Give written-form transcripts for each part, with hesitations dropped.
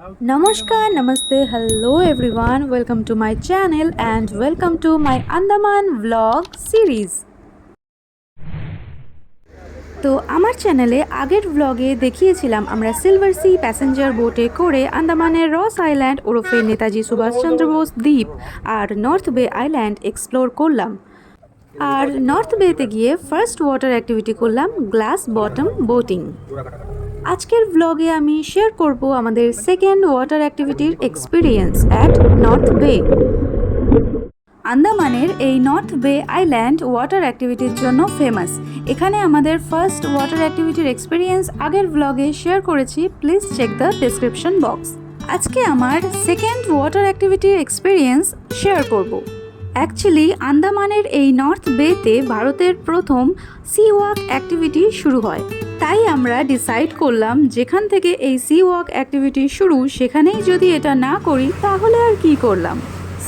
Namaskar, Namaste, hello everyone, welcome to my channel and welcome to my Andaman vlog series. তো আমার চ্যানেলে আগের ব্লগে দেখিয়েছিলাম আমরা সিলভার সি প্যাসেঞ্জার বোটে করে আন্দামানের রস আইল্যান্ড ওরফে নেতাজি সুভাষচন্দ্র বোস দ্বীপ আর নর্থ বে আইল্যান্ড এক্সপ্লোর করলাম। আর নর্থ বেতে গিয়ে ফার্স্ট ওয়াটার অ্যাক্টিভিটি করলাম গ্লাস বটম বোটিং। আজকের ব্লগে আমি শেয়ার করব আমাদের সেকেন্ড ওয়াটার অ্যাক্টিভিটির এক্সপিরিয়েন্স অ্যাট নর্থ বে। আন্দামানের এই নর্থ বে আইল্যান্ড ওয়াটার অ্যাক্টিভিটির জন্য ফেমাস। এখানে আমাদের ফার্স্ট ওয়াটার অ্যাক্টিভিটির এক্সপিরিয়েন্স আগের ব্লগে শেয়ার করেছি, please check the description box. আজকে আমার সেকেন্ড ওয়াটার অ্যাক্টিভিটির এক্সপিরিয়েন্স শেয়ার করব। অ্যাকচুয়ালি আন্দামানের এই নর্থ বেতে ভারতের প্রথম সি ওয়াক অ্যাক্টিভিটি শুরু হয়, তাই আমরা ডিসাইড করলাম যেখান থেকে এই সি ওয়াক অ্যাক্টিভিটি শুরু সেখানেই যদি এটা না করি তাহলে আর কি করলাম।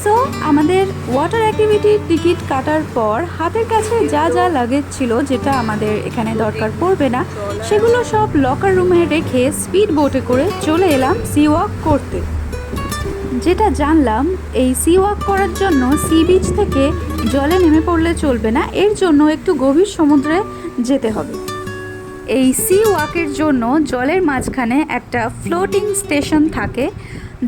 সো আমাদের ওয়াটার অ্যাক্টিভিটির টিকিট কাটার পর হাতের কাছে যা যা লাগেজ ছিল, যেটা আমাদের এখানে দরকার পড়বে না, সেগুলো সব লকার রুমে রেখে স্পিড বোটে করে চলে এলাম সি ওয়াক করতে। যেটা জানলাম, এই সি ওয়াক করার জন্য সি বিচ থেকে জলে নেমে পড়লে চলবে না, এর জন্য একটু গভীর সমুদ্রে যেতে হবে। এই সি ওয়াকের জন্য জলের মাঝখানে একটা ফ্লোটিং স্টেশন থাকে,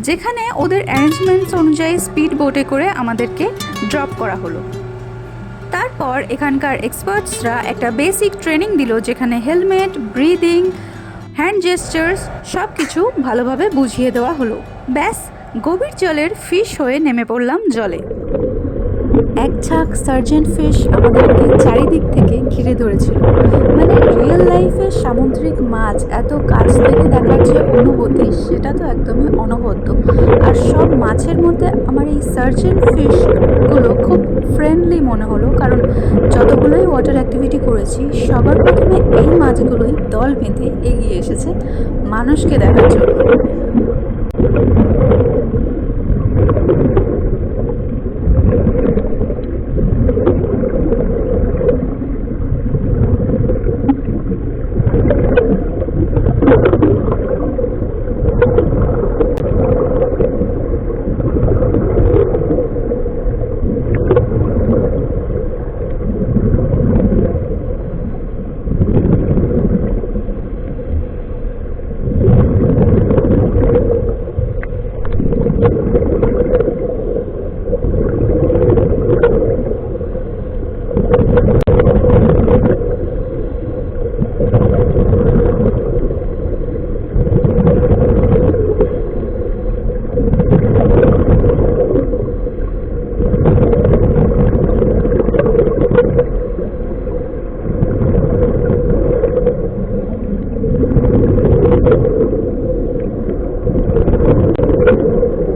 যেখানে ওদের অ্যারেঞ্জমেন্টস অনুযায়ী স্পিড বোটে করে আমাদেরকে ড্রপ করা হলো। তারপর এখানকার এক্সপার্টসরা একটা বেসিক ট্রেনিং দিল, যেখানে হেলমেট, ব্রিদিং, হ্যান্ড জেস্টার্স সব কিছু ভালোভাবে বুঝিয়ে দেওয়া হলো। ব্যাস, গভীর জলের ফিশ হয়ে নেমে পড়লাম জলে। এক ঝাঁক সার্জেন্ট ফিশ আমাদেরকে চারিদিক থেকে ঘিরে ধরেছিল। মানে রিয়েল লাইফে সামুদ্রিক মাছ এত কাছ থেকে দেখার যে অনুভূতি, সেটা তো একদমই অনবদ্য। আর সব মাছের মধ্যে আমার এই সার্জেন্ট ফিশগুলো খুব ফ্রেন্ডলি মনে হলো, কারণ যতগুলোই ওয়াটার অ্যাক্টিভিটি করেছি সবার প্রথমে এই মাছগুলোই দল বেঁধে এগিয়ে এসেছে মানুষকে দেখার জন্য।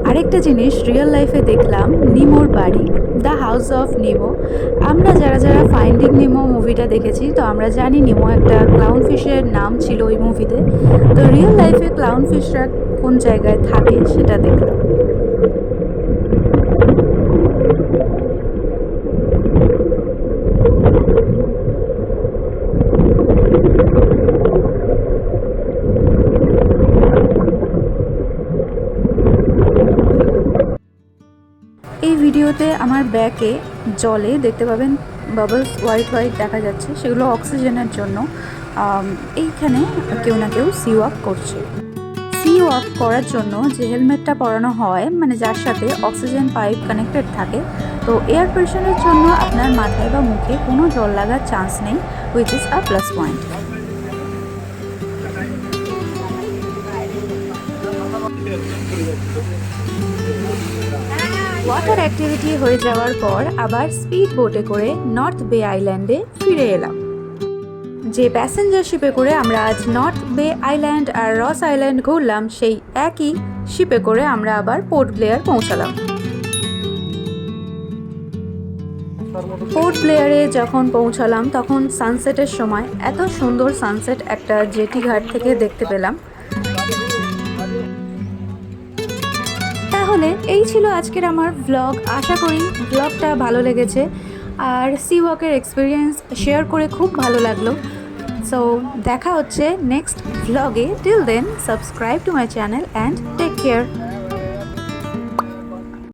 আরেকটা জিনিস রিয়েল লাইফে দেখলাম, নিমোর বাড়ি, দ্য হাউস অফ নিমো। আমরা যারা যারা ফাইন্ডিং নিমো মুভিটা দেখেছি, তো আমরা জানি নিমো একটা ক্লাউন ফিশের নাম ছিল ওই মুভিতে। তো রিয়েল লাইফে ক্লাউন ফিশরা কোন জায়গায় থাকে সেটা দেখলাম। এই ভিডিওতে আমার ব্যাকে জলে দেখতে পাবেন বাবলস হোয়াইট হোয়াইট দেখা যাচ্ছে, সেগুলো অক্সিজেনের জন্য। এইখানে কেউ না কেউ সি ওয়াক করছে। সি ওয়াক করার জন্য যে হেলমেটটা পরানো হয়, মানে যার সাথে অক্সিজেন পাইপ কানেক্টেড থাকে, তো এয়ার প্রেশারের জন্য আপনার মাথায় বা মুখে কোনো জল লাগার চান্স নেই, which is a plus point. Water activity হয়ে যাওয়ার পর আবার স্পিড বোটে করে নর্থ বে আইল্যান্ডে ফিরে এলাম। যে প্যাসেঞ্জার শিপে করে আমরা আজ নর্থ বে আইল্যান্ড আর রস আইল্যান্ড ঘুরলাম, সেই একই শিপে করে আমরা আবার পোর্ট ব্লেয়ার পৌঁছালাম। পোর্ট ব্লেয়ারে যখন পৌঁছালাম তখন সানসেটের সময় এত সুন্দর সানসেট একটা জেটি ঘাট থেকে দেখতে পেলাম। তাহলে এই ছিল আজকের আমার ব্লগ। আশা করি ব্লগটা ভালো লেগেছে, আর সি ওয়াকের এক্সপিরিয়েন্স শেয়ার করে খুব ভালো লাগলো। সো সো দেখা হচ্ছে নেক্সট ভ্লগে। Till then subscribe to my channel and take care.